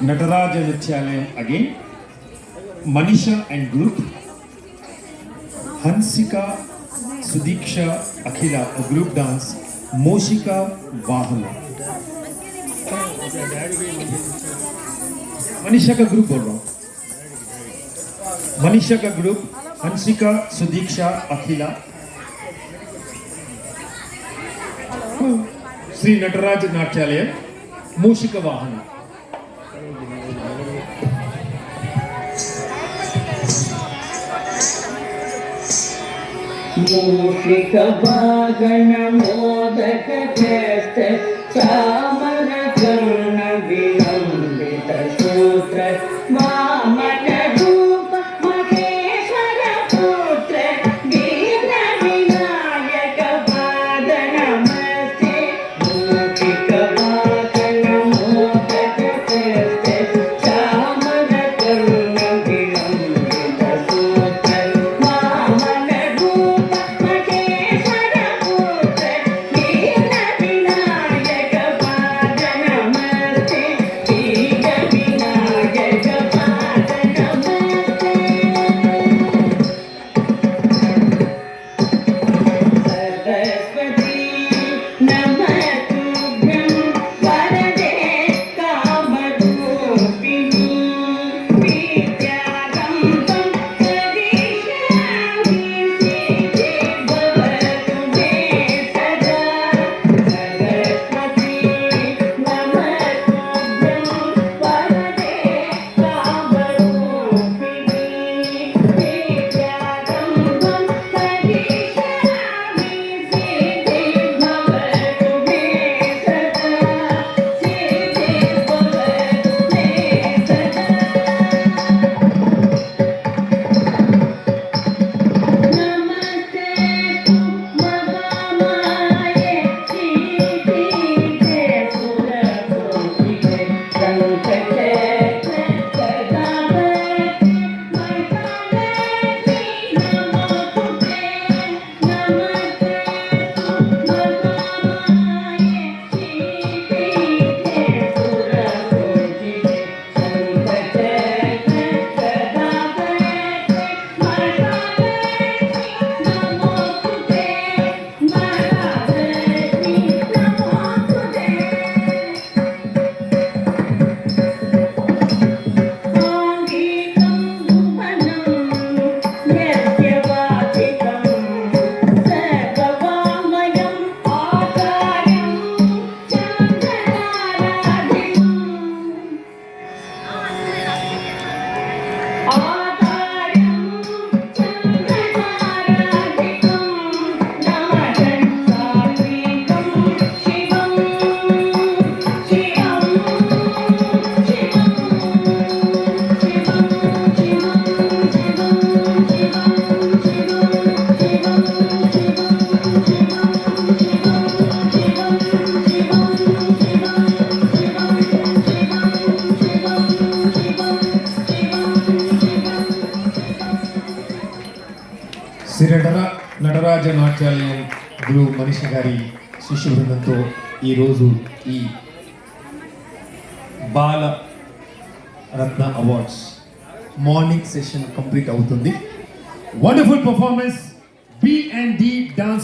Nataraja Nrityalayam again, Manisha and group, Hansika, Sudiksha, Akhila, a group dance, Moshika Vahana. Manisha का group बोल रहा हूँ. मनीषा का ग्रुप, हंसिका, सुदीक्षा, अखिला, श्री नटराज नाट्यालय, मूषिक वाहन. मूषिक वाहन मोदक चेष्ट चामर कर्ण विलंबित सूत्र वामन रूप महेश्वर पुत्र वीर विनायक पाद नमस्ते. मूषिक वाहन मोदक चेष्ट चामर कर्ण विलंबित सूत्र वामन रूप महेश्वर पुत्र वीर विनायक पाद नमस्ते. वीर विनायक पाद नमस्ते. सरस्वती नमस्तुभ्यं वरदे कामरूपिणी विद्यारम्भं करिष्यामि सिद्धि भवतु मे सदा. सरस्वती नमस्तुभ्यं वरदे कामरूपिणी विद्यारम्भं करिष्यामि सिद्धि भवतु मे सदा. सिद्धि भवतु मे सदा. नमस्ते तु महामाये श्रीपीठे सुरकोटिके संकटहरे सदावति मैथालयति नमोस्तुते. नमस्ते तु महामाये श्रीपीठे सुरकोटिके संकटहरे सदावति महालक्ष्मी नमोस्तुते. महालक्ष्मी नमोस्तुते. साङ्गीतं भुवनं यस्य वाचिकं सर्ववाङ्मयम् आचार्यं चन्द्रनाराधितम्. आचार्यं चन्द्रनाराधितं नमतं सात्विकं शिवं. शिवं शिवं शिवं शिवं शिवं शिवं शिवं शिवं శ్రీ నటరాజ నాట్యాలయం గురు మనిషి గారి శిష్య బృందంతో ఈరోజు ఈ బాల రత్న అవార్డ్స్ మార్నింగ్ సెషన్ కంప్లీట్ అవుతుంది. Wonderful performance, B&D dance